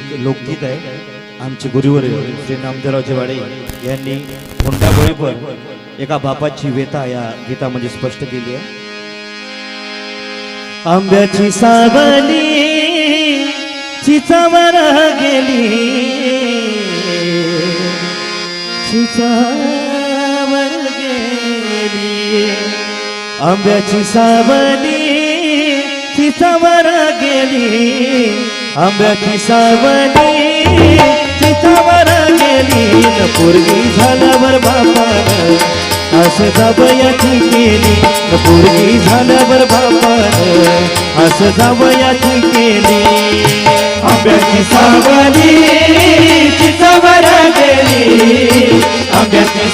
एक लोकगीत आहे. आमचे गुरुवर श्री नामदेवरावजी वाडे यांनी हुंडाबळीवर एका बापाची व्यथा या गीतामध्ये स्पष्ट केली आहे. आंब्याची सावली चिचावर गेली, चिचावर गेली. आंब्याची सावली चिचावर गेली, आंब्याची सावली चिचावर गेली. न पोरगी झाल्यावर बापानं असं जावयाची केली, न पोरगी झाल्यावर बापानं असं जावयाची केली. आंब्याची सावली चिचावर गेली, आंब्याची